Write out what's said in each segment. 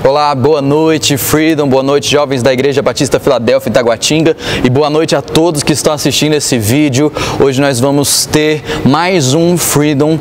Olá, boa noite Freedom, boa noite jovens da Igreja Batista Filadélfia, Itaguatinga, e boa noite a todos que estão assistindo esse vídeo. Hoje nós vamos ter mais um Freedom,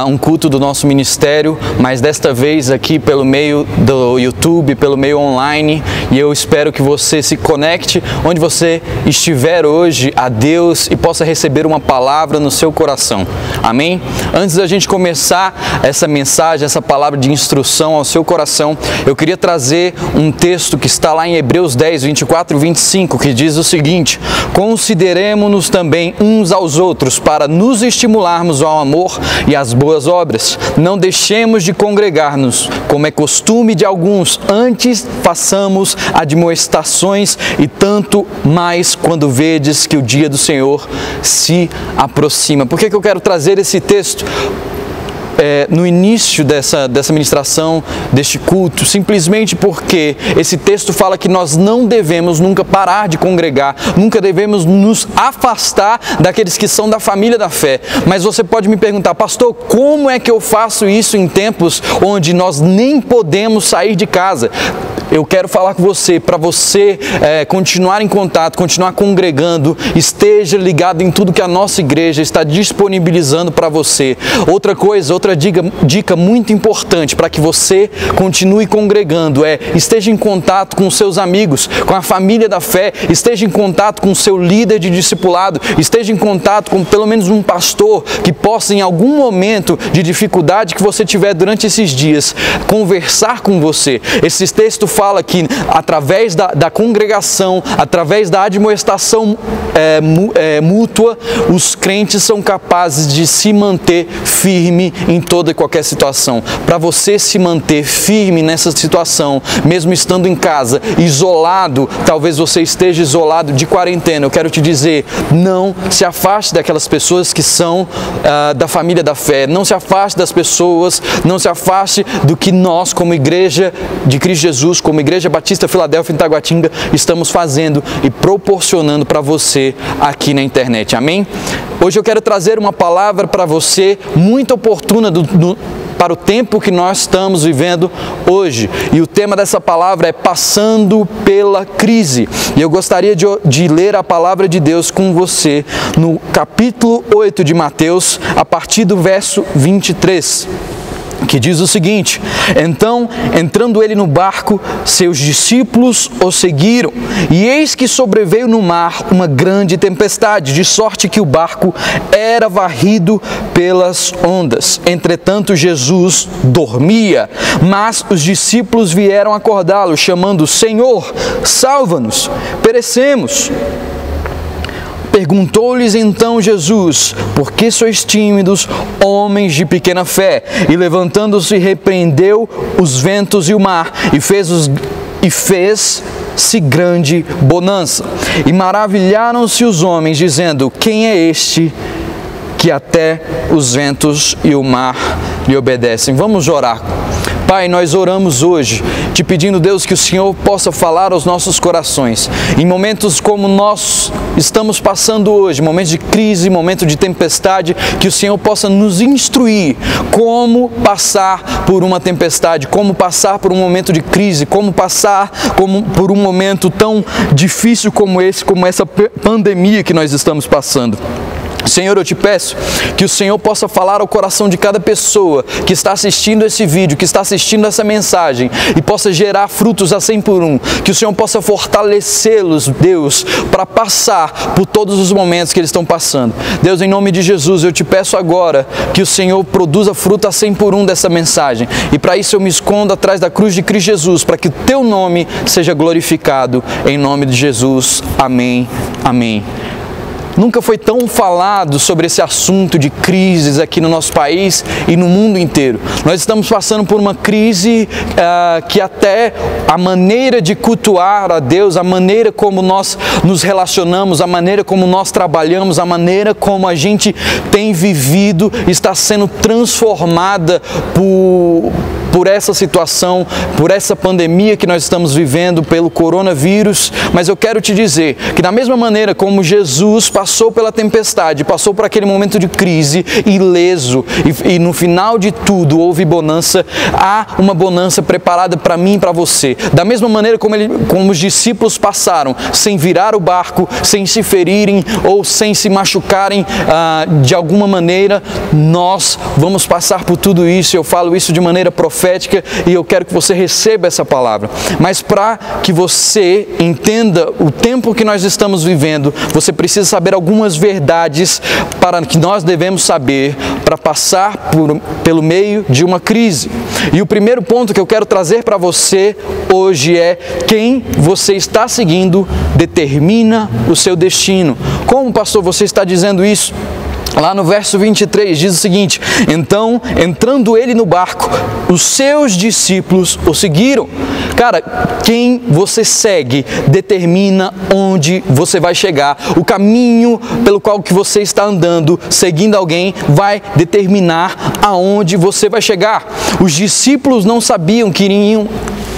um culto do nosso ministério, mas desta vez aqui pelo meio do YouTube, pelo meio online, e eu espero que você se conecte onde você estiver hoje a Deus e possa receber uma palavra no seu coração. Amém? Antes da gente começar essa mensagem, essa palavra de instrução ao seu coração, eu queria trazer um texto que está lá em Hebreus 10, 24 e 25, que diz o seguinte: consideremo-nos também uns aos outros para nos estimularmos ao amor e às boas obras. Não deixemos de congregar-nos, como é costume de alguns, antes façamos admoestações, e tanto mais quando vedes que o dia do Senhor se aproxima. Por que eu quero trazer esse texto no início dessa ministração, deste culto? Simplesmente porque esse texto fala que nós não devemos nunca parar de congregar, nunca devemos nos afastar daqueles que são da família da fé. Mas você pode me perguntar: pastor, como é que eu faço isso em tempos onde nós nem podemos sair de casa? Eu quero falar com você, para você continuar em contato, continuar congregando, esteja ligado em tudo que a nossa igreja está disponibilizando para você. Outra dica muito importante para que você continue congregando esteja em contato com os seus amigos, com a família da fé, esteja em contato com o seu líder de discipulado, esteja em contato com pelo menos um pastor que possa, em algum momento de dificuldade que você tiver durante esses dias, conversar com você. Esse texto fala que através da congregação, através da admoestação mútua, os crentes são capazes de se manter firme em toda e qualquer situação. Para você se manter firme nessa situação, mesmo estando em casa, isolado, talvez você esteja isolado de quarentena, eu quero te dizer: não se afaste daquelas pessoas que são da família da fé, não se afaste das pessoas, não se afaste do que nós, como Igreja de Cristo Jesus, como Igreja Batista Filadélfia, Itaguatinga, estamos fazendo e proporcionando para você aqui na internet. Amém? Hoje eu quero trazer uma palavra para você muito oportuna para o tempo que nós estamos vivendo hoje. E o tema dessa palavra é passando pela crise. E eu gostaria de ler a palavra de Deus com você no capítulo 8 de Mateus, a partir do verso 23. Que diz o seguinte: então, entrando ele no barco, seus discípulos o seguiram, e eis que sobreveio no mar uma grande tempestade, de sorte que o barco era varrido pelas ondas. Entretanto, Jesus dormia, mas os discípulos vieram acordá-lo, chamando: Senhor, salva-nos, perecemos. Perguntou-lhes então Jesus: por que sois tímidos, homens de pequena fé? E levantando-se, repreendeu os ventos e o mar, e fez-se grande bonança. E maravilharam-se os homens, dizendo: quem é este que até os ventos e o mar lhe obedecem? Vamos orar. Pai, nós oramos hoje, te pedindo, Deus, que o Senhor possa falar aos nossos corações. Em momentos como nós estamos passando hoje, momentos de crise, momentos de tempestade, que o Senhor possa nos instruir como passar por uma tempestade, como passar por um momento de crise, como passar por um momento tão difícil como esse, como essa pandemia que nós estamos passando. Senhor, eu te peço que o Senhor possa falar ao coração de cada pessoa que está assistindo esse vídeo, que está assistindo essa mensagem, e possa gerar frutos a 100 por 1. Que o Senhor possa fortalecê-los, Deus, para passar por todos os momentos que eles estão passando. Deus, em nome de Jesus, eu te peço agora que o Senhor produza fruto a 100 por 1 dessa mensagem. E para isso eu me escondo atrás da cruz de Cristo Jesus, para que o teu nome seja glorificado. Em nome de Jesus. Amém. Amém. Nunca foi tão falado sobre esse assunto de crises aqui no nosso país e no mundo inteiro. Nós estamos passando por uma crise que até a maneira de cultuar a Deus, a maneira como nós nos relacionamos, a maneira como nós trabalhamos, a maneira como a gente tem vivido está sendo transformada por essa situação, por essa pandemia que nós estamos vivendo, pelo coronavírus, mas eu quero te dizer que da mesma maneira como Jesus passou pela tempestade, passou por aquele momento de crise, ileso, e no final de tudo houve bonança, há uma bonança preparada para mim e para você. Da mesma maneira como os discípulos passaram, sem virar o barco, sem se ferirem ou sem se machucarem de alguma maneira, nós vamos passar por tudo isso. Eu falo isso de maneira profética e eu quero que você receba essa palavra. Mas para que você entenda o tempo que nós estamos vivendo, você precisa saber algumas verdades para que nós devemos saber para passar pelo meio de uma crise. E o primeiro ponto que eu quero trazer para você hoje é: quem você está seguindo determina o seu destino. Como, pastor, você está dizendo isso? Lá no verso 23 diz o seguinte: então, entrando ele no barco, os seus discípulos o seguiram. Cara, quem você segue determina onde você vai chegar. O caminho pelo qual que você está andando, seguindo alguém, vai determinar aonde você vai chegar. Os discípulos não sabiam que iriam,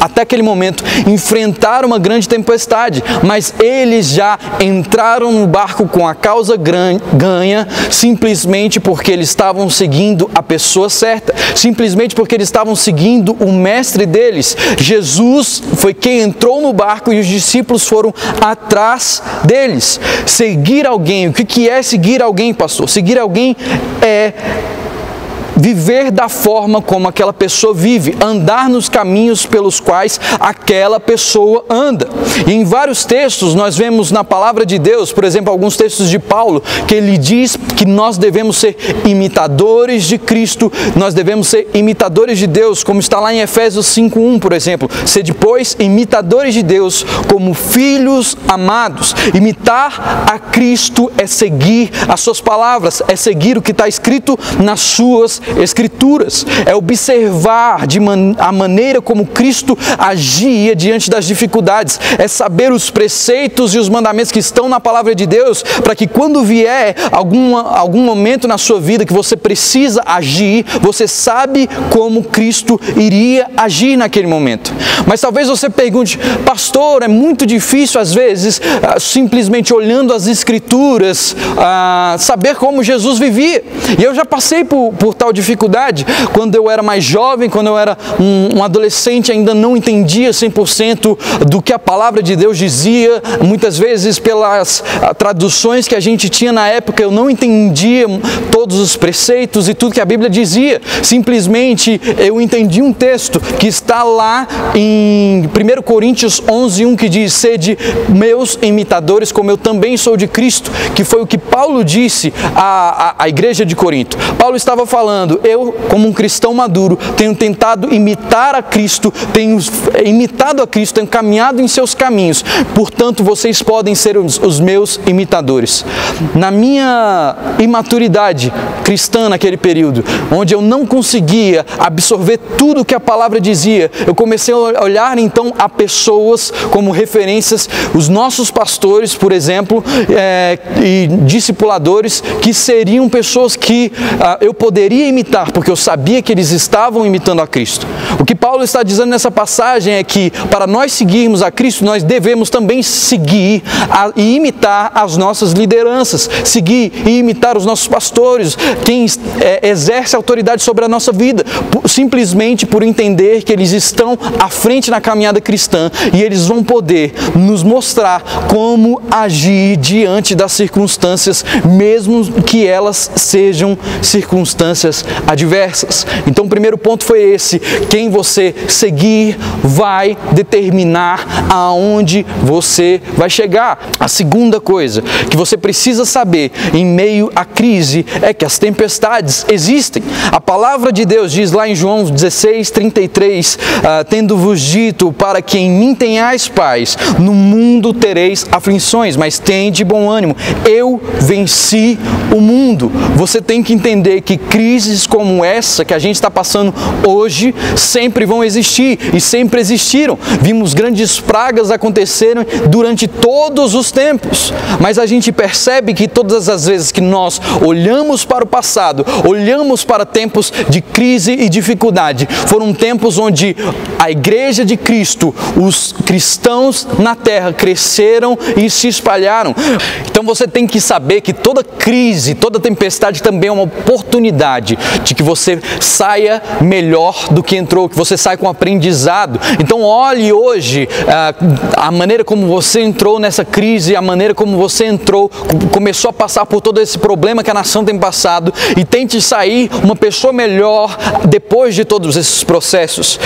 até aquele momento, enfrentar uma grande tempestade, mas eles já entraram no barco com a causa ganha, simplesmente porque eles estavam seguindo a pessoa certa, simplesmente porque eles estavam seguindo o mestre deles. Jesus foi quem entrou no barco e os discípulos foram atrás deles. Seguir alguém, o que é seguir alguém, pastor? Seguir alguém é viver da forma como aquela pessoa vive, andar nos caminhos pelos quais aquela pessoa anda. E em vários textos nós vemos na palavra de Deus, por exemplo, alguns textos de Paulo, que ele diz que nós devemos ser imitadores de Cristo, nós devemos ser imitadores de Deus, como está lá em Efésios 5:1, por exemplo. Sede, pois, imitadores de Deus como filhos amados. Imitar a Cristo é seguir as suas palavras, é seguir o que está escrito nas suas Escrituras, é observar a maneira como Cristo agia diante das dificuldades, é saber os preceitos e os mandamentos que estão na palavra de Deus, para que quando vier algum momento na sua vida que você precisa agir, você sabe como Cristo iria agir naquele momento. Mas talvez você pergunte: pastor, é muito difícil às vezes, simplesmente olhando as Escrituras, saber como Jesus vivia. E eu já passei por tal dificuldade. Quando eu era mais jovem, quando eu era um adolescente, ainda não entendia 100% do que a palavra de Deus dizia. Muitas vezes, pelas traduções que a gente tinha na época, eu não entendia todos os preceitos e tudo que a Bíblia dizia. Simplesmente eu entendi um texto que está lá em 1 Coríntios 11:1, que diz: sede meus imitadores como eu também sou de Cristo, que foi o que Paulo disse à igreja de Corinto. Paulo estava falando: eu, como um cristão maduro, tenho tentado imitar a Cristo, tenho imitado a Cristo, tenho caminhado em seus caminhos, portanto vocês podem ser os meus imitadores. Na minha imaturidade cristã naquele período, onde eu não conseguia absorver tudo o que a palavra dizia, eu comecei a olhar então a pessoas como referências, os nossos pastores, por exemplo, e discipuladores, que seriam pessoas que eu poderia imitar, porque eu sabia que eles estavam imitando a Cristo. O que Paulo está dizendo nessa passagem é que para nós seguirmos a Cristo, nós devemos também seguir e imitar as nossas lideranças, seguir e imitar os nossos pastores, quem exerce autoridade sobre a nossa vida, simplesmente por entender que eles estão à frente na caminhada cristã e eles vão poder nos mostrar como agir diante das circunstâncias, mesmo que elas sejam circunstâncias adversas. Então o primeiro ponto foi esse: quem você seguir vai determinar aonde você vai chegar. A segunda coisa que você precisa saber em meio à crise é que as tempestades existem. A palavra de Deus diz lá em João 16:33, tendo-vos dito para que em mim tenhais paz, no mundo tereis aflições, mas tende bom ânimo, eu venci o mundo. Você tem que entender que crises como essa que a gente está passando hoje sempre vão existir e sempre existiram. Vimos grandes pragas aconteceram durante todos os tempos. Mas a gente percebe que todas as vezes que nós olhamos para o passado, olhamos para tempos de crise e dificuldade, foram tempos onde a igreja de Cristo, os cristãos na terra cresceram e se espalharam. Então você tem que saber que toda crise, toda tempestade também é uma oportunidade de que você saia melhor do que entrou, que você saia com aprendizado. Então olhe hoje a maneira como você entrou nessa crise, a maneira como você entrou, começou a passar por todo esse problema que a nação tem passado, e tente sair uma pessoa melhor depois de todos esses processos.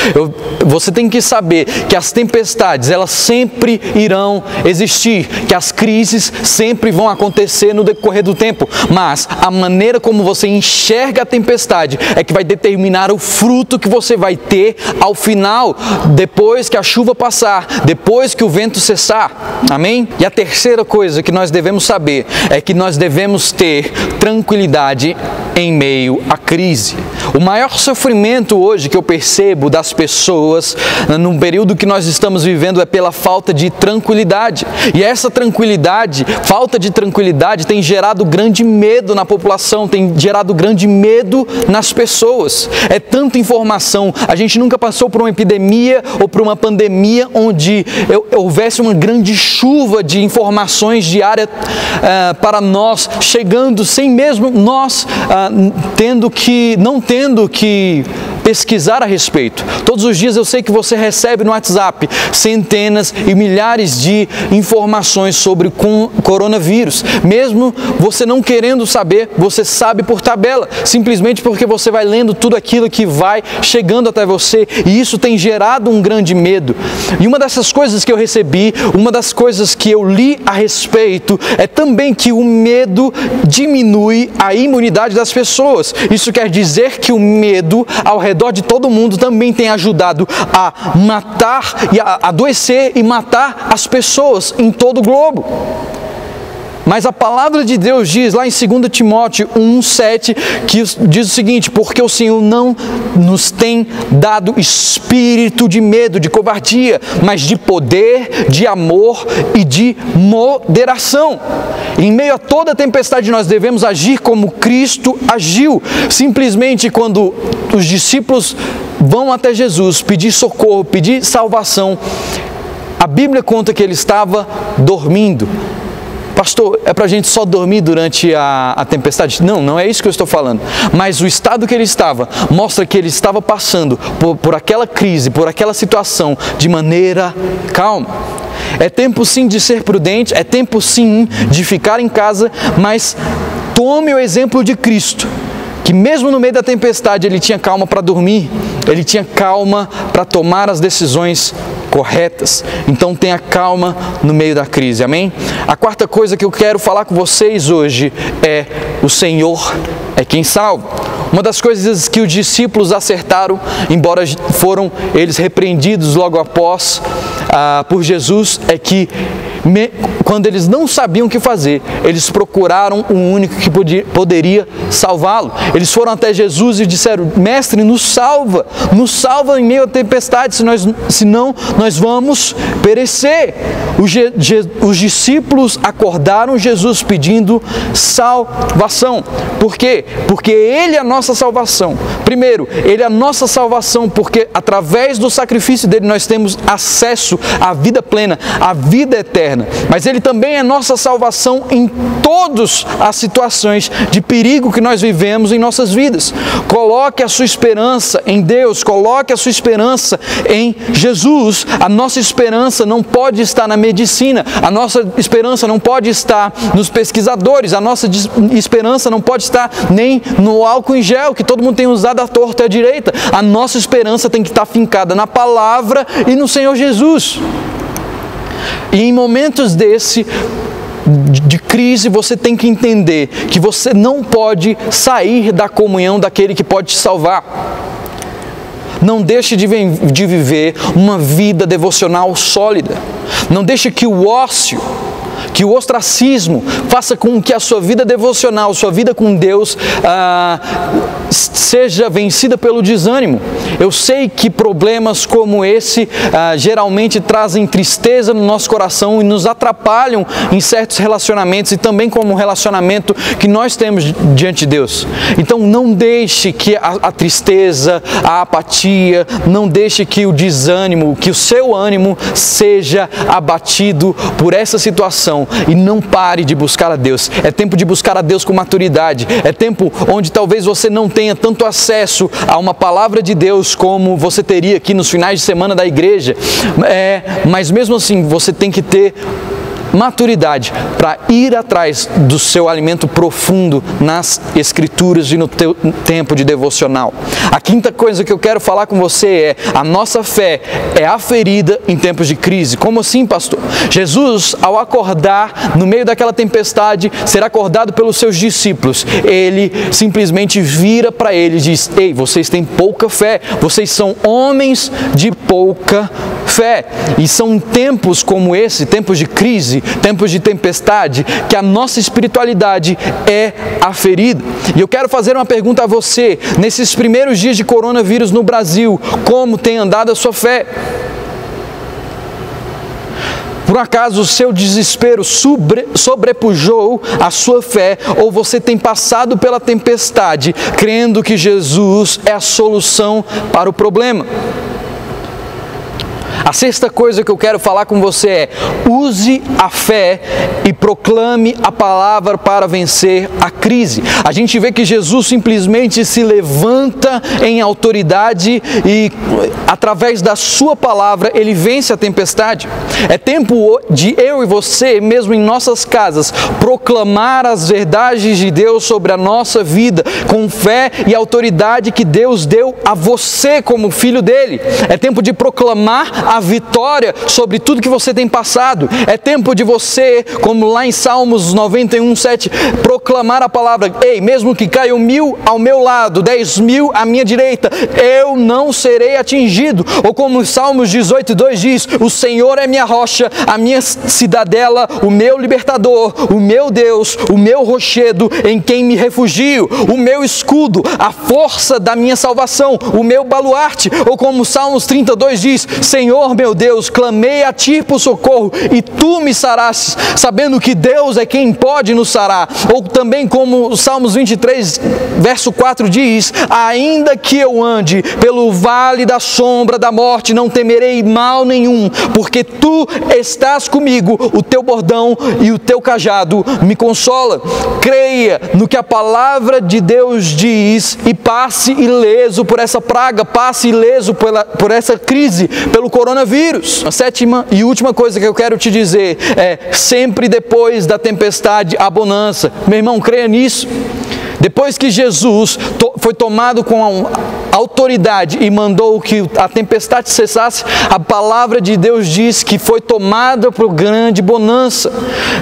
Você tem que saber que as tempestades, elas sempre irão existir, que as crises sempre vão acontecer no decorrer do tempo, mas a maneira como você enxerga a tempestade é que vai determinar o fruto que você vai ter ao final, depois que a chuva passar, depois que o vento cessar. Amém? E a terceira coisa que nós devemos saber é que nós devemos ter tranquilidade em meio à crise. O maior sofrimento hoje que eu percebo das pessoas no período que nós estamos vivendo é pela falta de tranquilidade. E essa tranquilidade, falta de tranquilidade, tem gerado grande medo na população, tem gerado grande medo nas pessoas. É tanta informação. A gente nunca passou por uma epidemia ou por uma pandemia onde houvesse uma grande chuva de informações diárias para nós, chegando sem mesmo nós não tendo que pesquisar a respeito. Todos os dias eu sei que você recebe no WhatsApp centenas e milhares de informações sobre o coronavírus. Mesmo você não querendo saber, você sabe por tabela, simplesmente porque você vai lendo tudo aquilo que vai chegando até você, e isso tem gerado um grande medo. E uma dessas coisas que eu recebi, uma das coisas que eu li a respeito, é também que o medo diminui a imunidade das pessoas. Isso quer dizer que o medo ao redor de todo mundo também tem ajudado a matar e a adoecer e matar as pessoas em todo o globo. Mas a palavra de Deus diz lá em 2 Timóteo 1,7, que diz o seguinte: porque o Senhor não nos tem dado espírito de medo, de covardia, mas de poder, de amor e de moderação. Em meio a toda tempestade nós devemos agir como Cristo agiu. Simplesmente quando os discípulos vão até Jesus pedir socorro, pedir salvação, a Bíblia conta que ele estava dormindo. Pastor, é para a gente só dormir durante a tempestade? Não, não é isso que eu estou falando. Mas o estado que ele estava mostra que ele estava passando por aquela crise, por aquela situação de maneira calma. É tempo sim de ser prudente, é tempo sim de ficar em casa, mas tome o exemplo de Cristo, que mesmo no meio da tempestade ele tinha calma para dormir, ele tinha calma para tomar as decisões corretas. Então tenha calma no meio da crise, amém? A quarta coisa que eu quero falar com vocês hoje é: o Senhor é quem salva. Uma das coisas que os discípulos acertaram, embora foram eles repreendidos logo após por Jesus, é que quando eles não sabiam o que fazer, eles procuraram o único que poderia salvá-lo. Eles foram até Jesus e disseram: mestre, nos salva em meio à tempestade, senão nós vamos perecer. Os discípulos acordaram Jesus pedindo salvação. Por quê? Porque Ele é a nossa salvação. Primeiro, Ele é a nossa salvação porque através do sacrifício dele nós temos acesso à vida plena, à vida eterna. Mas Ele também é nossa salvação em todas as situações de perigo que nós vivemos em nossas vidas. Coloque a sua esperança em Deus, coloque a sua esperança em Jesus. A nossa esperança não pode estar na medicina, a nossa esperança não pode estar nos pesquisadores, a nossa esperança não pode estar nem no álcool em gel, que todo mundo tem usado à torta e à direita. A nossa esperança tem que estar fincada na palavra e no Senhor Jesus. E em momentos de crise, você tem que entender que você não pode sair da comunhão daquele que pode te salvar. Não deixe de viver uma vida devocional sólida. Não deixe que o ócio que o ostracismo faça com que a sua vida devocional, sua vida com Deus, seja vencida pelo desânimo. Eu sei que problemas como esse geralmente trazem tristeza no nosso coração e nos atrapalham em certos relacionamentos e também como um relacionamento que nós temos diante de Deus. Então não deixe que a tristeza, a apatia, não deixe que o desânimo, que o seu ânimo seja abatido por essa situação, e não pare de buscar a Deus. É tempo de buscar a Deus com maturidade. É tempo onde talvez você não tenha tanto acesso a uma palavra de Deus como você teria aqui nos finais de semana da igreja, mas mesmo assim você tem que ter maturidade para ir atrás do seu alimento profundo nas Escrituras e no teu tempo de devocional. A quinta coisa que eu quero falar com você é: a nossa fé é aferida em tempos de crise. Como assim, pastor? Jesus, ao acordar no meio daquela tempestade, será acordado pelos seus discípulos. Ele simplesmente vira para eles e diz: ei, vocês têm pouca fé, vocês são homens de pouca fé. E são tempos como esse, tempos de crise, tempos de tempestade, que a nossa espiritualidade é aferida. E eu quero fazer uma pergunta a você: nesses primeiros dias de coronavírus no Brasil, como tem andado a sua fé? Por acaso o seu desespero sobrepujou a sua fé, ou você tem passado pela tempestade crendo que Jesus é a solução para o problema? A sexta coisa que eu quero falar com você é: use a fé e proclame a palavra para vencer a crise. A gente vê que Jesus simplesmente se levanta em autoridade e, através da sua palavra, ele vence a tempestade. É tempo de eu e você, mesmo em nossas casas, proclamar as verdades de Deus sobre a nossa vida, com fé e autoridade que Deus deu a você como filho dele. É tempo de proclamar a vitória sobre tudo que você tem passado. É tempo de você, como lá em Salmos 91:7, proclamar a palavra: ei, mesmo que caiam 1000 ao meu lado, 10.000 à minha direita, eu não serei atingido. Ou como Salmos 18:2 diz: o Senhor é minha rocha, a minha cidadela, o meu libertador, o meu Deus, o meu rochedo em quem me refugio, o meu escudo, a força da minha salvação, o meu baluarte. Ou como Salmos 32 diz: Senhor meu Deus, clamei a ti por socorro e tu me saraste, sabendo que Deus é quem pode nos sarar. Ou também como Salmos 23, verso 4 diz: ainda que eu ande pelo vale da sombra da morte, não temerei mal nenhum, porque tu estás comigo, o teu bordão e o teu cajado me consola. Creia no que a palavra de Deus diz e passe ileso por essa praga, passe ileso por essa crise, pelo coronavírus. A sétima e última coisa que eu quero te dizer é: sempre depois da tempestade há bonança. Meu irmão, creia nisso. Depois que Jesus foi tomado com a autoridade e mandou que a tempestade cessasse, a palavra de Deus diz que foi tomada por grande bonança.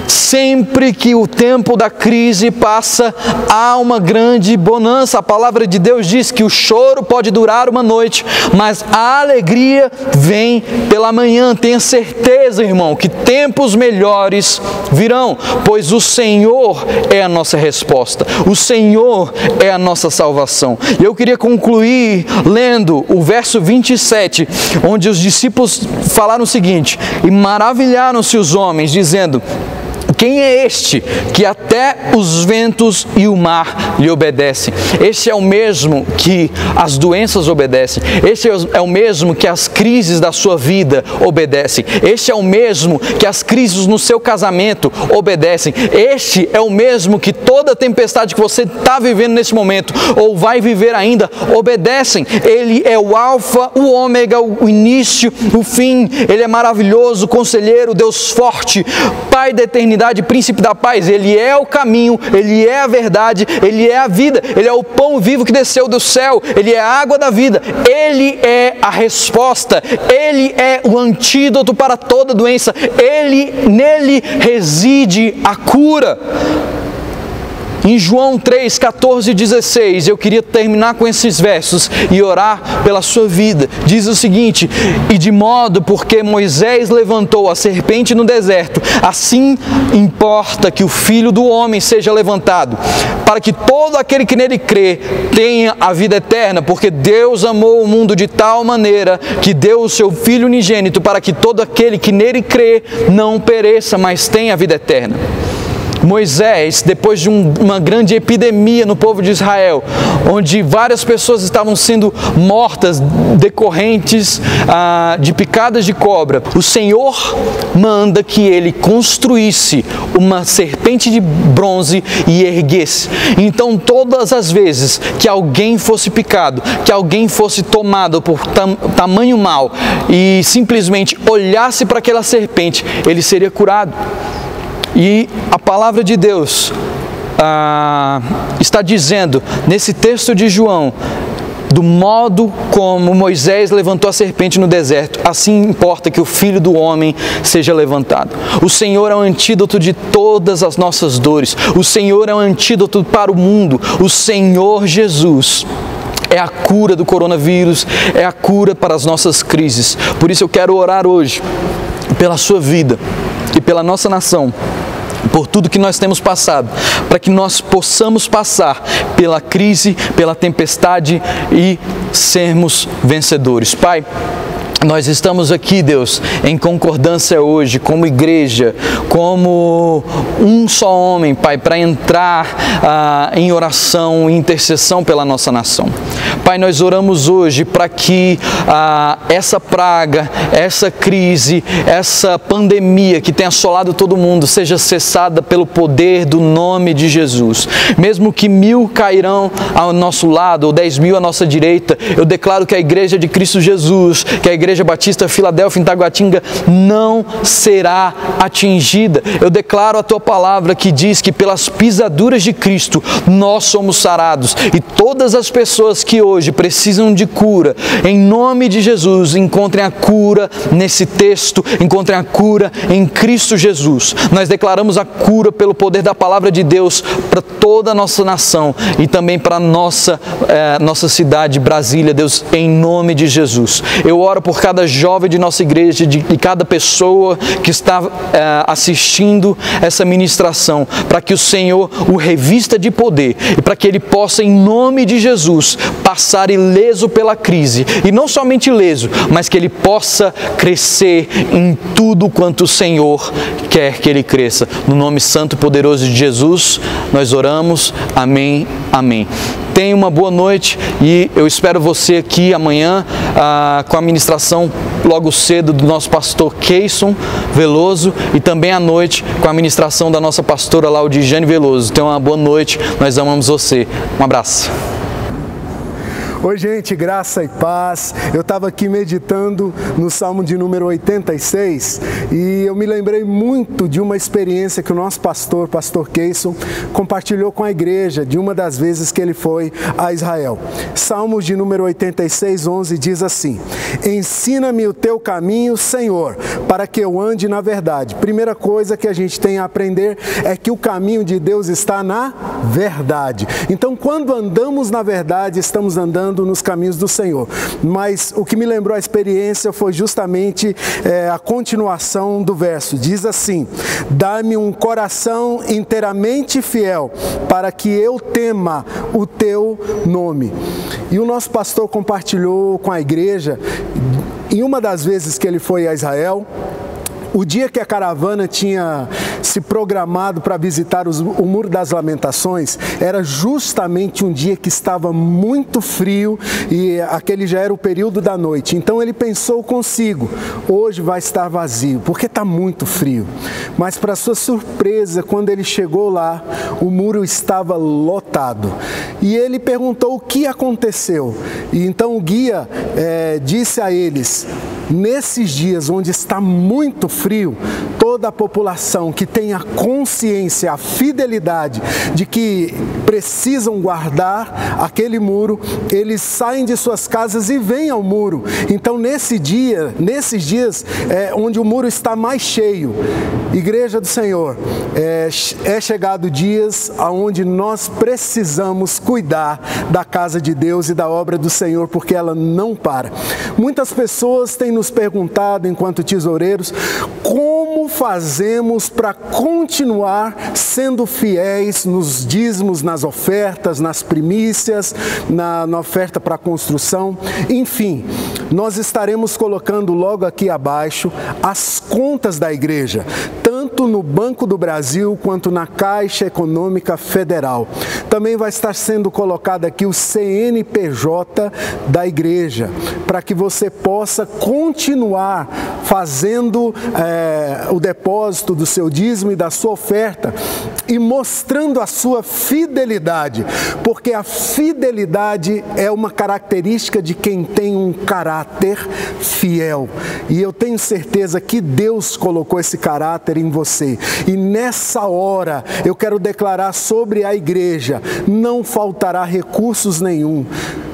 Sempre que o tempo da crise passa, há uma grande bonança. A palavra de Deus diz que o choro pode durar uma noite, mas a alegria vem pela manhã. Tenha certeza, irmão, que tempos melhores virão, pois o Senhor é a nossa resposta. O Senhor é a nossa salvação. E eu queria concluir lendo o verso 27, onde os discípulos falaram o seguinte: e maravilharam-se os homens, dizendo: quem é este que até os ventos e o mar lhe obedecem? Este é o mesmo que as doenças obedecem. Este é o mesmo que as crises da sua vida obedecem. Este é o mesmo que as crises no seu casamento obedecem. Este é o mesmo que toda tempestade que você está vivendo nesse momento, ou vai viver ainda, obedecem. Ele é o alfa, o ômega, o início, o fim. Ele é maravilhoso, conselheiro, Deus forte, Pai da eternidade, príncipe da paz. Ele é o caminho, ele é a verdade, ele é a vida, ele é o pão vivo que desceu do céu, ele é a água da vida, ele é a resposta, ele é o antídoto para toda doença, nele reside a cura. Em João 3, 14 e 16, eu queria terminar com esses versos e orar pela sua vida. Diz o seguinte: e de modo porque Moisés levantou a serpente no deserto, assim importa que o Filho do Homem seja levantado, para que todo aquele que nele crê tenha a vida eterna, porque Deus amou o mundo de tal maneira que deu o seu Filho unigênito, para que todo aquele que nele crê não pereça, mas tenha a vida eterna. Moisés, depois de uma grande epidemia no povo de Israel, onde várias pessoas estavam sendo mortas decorrentes de picadas de cobra, o Senhor manda que ele construísse uma serpente de bronze e erguesse. Então, todas as vezes que alguém fosse picado, que alguém fosse tomado por tamanho mal e simplesmente olhasse para aquela serpente, ele seria curado. E a palavra de Deus está dizendo, nesse texto de João, do modo como Moisés levantou a serpente no deserto, assim importa que o Filho do Homem seja levantado. O Senhor é o antídoto de todas as nossas dores. O Senhor é o antídoto para o mundo. O Senhor Jesus é a cura do coronavírus, é a cura para as nossas crises. Por isso eu quero orar hoje pela sua vida e pela nossa nação, por tudo que nós temos passado, para que nós possamos passar pela crise, pela tempestade e sermos vencedores. Pai, nós estamos aqui, Deus, em concordância hoje, como igreja, como um só homem, Pai, para entrar em oração e intercessão pela nossa nação. Pai, nós oramos hoje para que essa praga, essa crise, essa pandemia que tem assolado todo mundo seja cessada pelo poder do nome de Jesus. Mesmo que 1000 cairão ao nosso lado ou 10.000 à nossa direita, eu declaro que a Igreja de Cristo Jesus, que a Igreja Batista Filadélfia em Taguatinga não será atingida. Eu declaro a Tua palavra que diz que pelas pisaduras de Cristo nós somos sarados, e todas as pessoas que hoje precisam de cura, em nome de Jesus, encontrem a cura nesse texto, encontrem a cura em Cristo Jesus. Nós declaramos a cura pelo poder da palavra de Deus para toda a nossa nação e também para a nossa cidade, Brasília, Deus, em nome de Jesus. Eu oro por cada jovem de nossa igreja, de cada pessoa que está assistindo essa ministração, para que o Senhor o revista de poder e para que ele possa, em nome de Jesus, passar ileso pela crise, e não somente ileso, mas que ele possa crescer em tudo quanto o Senhor quer que ele cresça. No nome santo e poderoso de Jesus, nós oramos. Amém, amém. Tenha uma boa noite e eu espero você aqui amanhã com a ministração logo cedo do nosso pastor Keison Veloso e também à noite com a ministração da nossa pastora Laudijane Veloso. Tenha uma boa noite, nós amamos você. Um abraço. Oi, gente, graça e paz. Eu estava aqui meditando no Salmo de número 86 e eu me lembrei muito de uma experiência que o nosso pastor Keison, compartilhou com a igreja de uma das vezes que ele foi a Israel. Salmo de número 86, 11 diz assim: ensina-me o teu caminho, Senhor, para que eu ande na verdade. Primeira coisa que a gente tem a aprender é que o caminho de Deus está na verdade. Então, quando andamos na verdade, estamos andando nos caminhos do Senhor. Mas o que me lembrou a experiência foi justamente a continuação do verso. Diz assim: dá-me um coração inteiramente fiel, para que eu tema o teu nome. E o nosso pastor compartilhou com a igreja, em uma das vezes que ele foi a Israel, o dia que a caravana tinha se programado para visitar o Muro das Lamentações, era justamente um dia que estava muito frio e aquele já era o período da noite. Então ele pensou consigo: hoje vai estar vazio, porque está muito frio. Mas para sua surpresa, quando ele chegou lá, o muro estava lotado. E ele perguntou o que aconteceu. E então o guia disse a eles: nesses dias onde está muito frio, toda a população que tenha consciência, a fidelidade de que precisam guardar aquele muro, eles saem de suas casas e vêm ao muro. Então, nesses dias onde o muro está mais cheio, Igreja do Senhor, é chegado dias onde nós precisamos cuidar da casa de Deus e da obra do Senhor, porque ela não para. Muitas pessoas têm nos perguntado, enquanto tesoureiros, como fazemos para continuar sendo fiéis nos dízimos, nas ofertas, nas primícias, na oferta para a construção. Enfim, nós estaremos colocando logo aqui abaixo as contas da igreja, tanto no Banco do Brasil quanto na Caixa Econômica Federal. Também vai estar sendo colocado aqui o CNPJ da igreja, para que você possa continuar fazendo o depósito do seu dízimo e da sua oferta e mostrando a sua fidelidade, porque a fidelidade é uma característica de quem tem um caráter fiel. E eu tenho certeza que Deus colocou esse caráter em você. E nessa hora eu quero declarar sobre a igreja: não faltará recursos nenhum,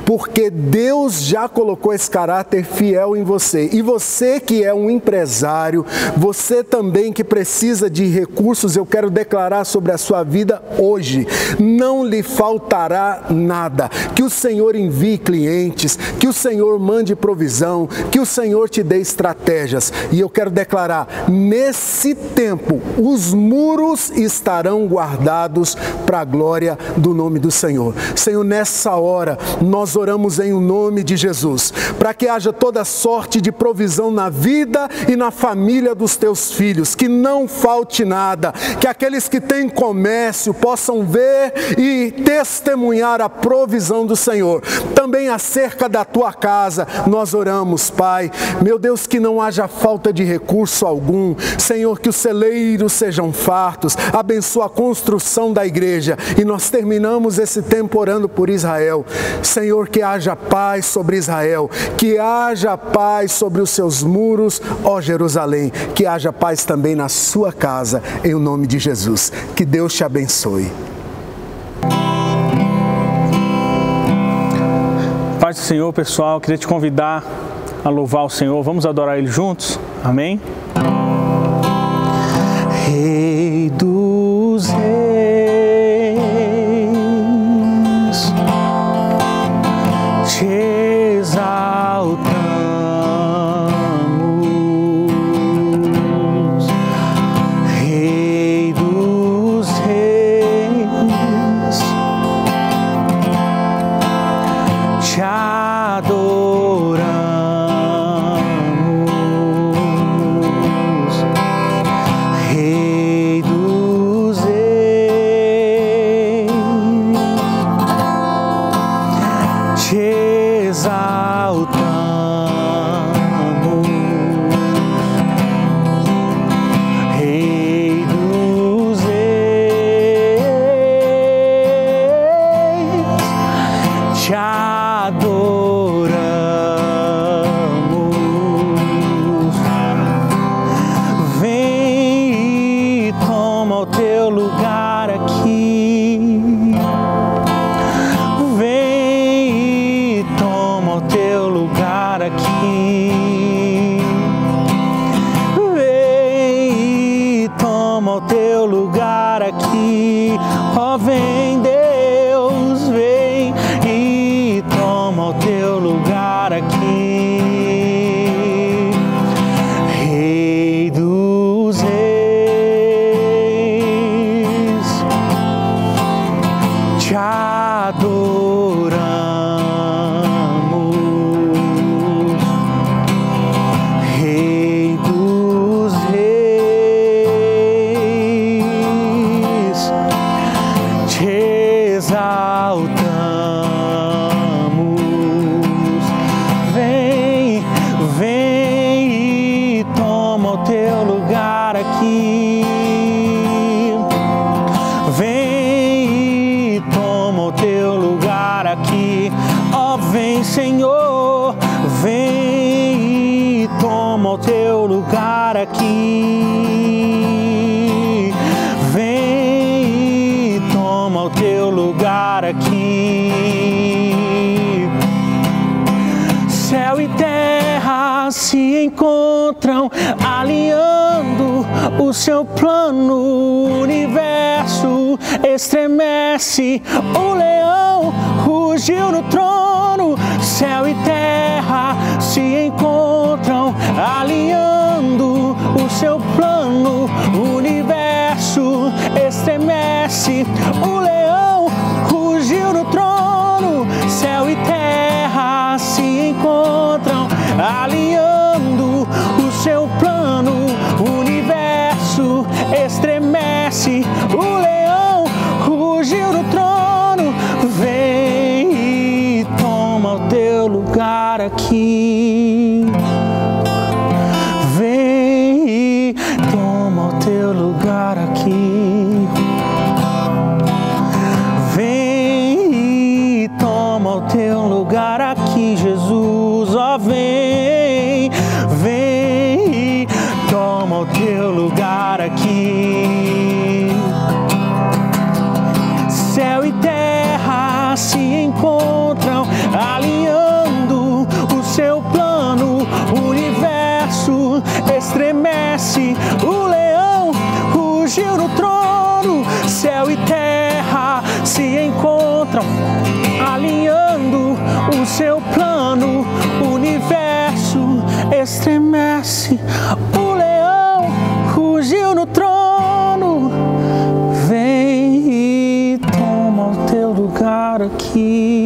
porque Deus já colocou esse caráter fiel em você. E você que é um empresário, você também que precisa de recursos, eu quero declarar sobre a sua vida hoje: não lhe faltará nada. Que o Senhor envie clientes, que o Senhor mande provisão, que o Senhor te dê estratégias. E eu quero declarar, nesse tempo, os muros estarão guardados para a glória do nome do Senhor. Senhor, nessa hora, nós oramos em nome de Jesus, para que haja toda sorte de provisão na vida e na família dos teus filhos, que não falte nada, que aqueles que têm comércio possam ver e testemunhar a provisão do Senhor. Também acerca da tua casa, nós oramos, Pai, meu Deus, que não haja falta de recurso algum. Senhor, que os celeiros sejam fartos, abençoa a construção da igreja. E nós terminamos esse tempo orando por Israel. Senhor, que haja paz sobre Israel, que haja paz sobre os seus muros, ó Jerusalém, que haja paz também na sua casa, em nome de Jesus. Que Deus te abençoe. Paz do Senhor, pessoal, queria te convidar a louvar o Senhor. Vamos adorar Ele juntos? Amém? Rei dos reis, te exaltamos. Rei dos reis, te adoramos. Rei dos reis, te exaltamos. Rei dos reis, te adoramos. Vem e toma o teu lugar aqui. Vem e toma o teu lugar aqui. Vem e toma o teu lugar aqui. Ó, vem Deus, vem e toma o teu lugar aqui. Rei dos reis, te adoramos. Rei dos reis, te exaltamos. Vem, vem e toma o teu lugar aqui. Vem e toma o teu lugar aqui. Ó, vem, Senhor, vem e toma o teu lugar aqui. encontram, alinhando o seu plano. O universo estremece, o leão rugiu no trono. Céu e terra se encontram, alinhando o seu plano. O universo estremece, o leão rugiu no trono. Céu e terra se encontram, alinhando o seu plano. O universo estremece, o leão rugiu no trono. Vem e toma o teu lugar aqui. Vem e toma o teu lugar aqui. Vem e toma o teu lugar aqui, Jesus. Ó, vem, vem e toma o teu lugar aqui. Céu e terra se encontram, alinhando o seu plano. O universo estremece, o leão rugiu no trono. Céu e terra se encontram, alinhando o seu plano. O universo estremece, o leão rugiu no trono. Vem e toma o teu lugar aqui.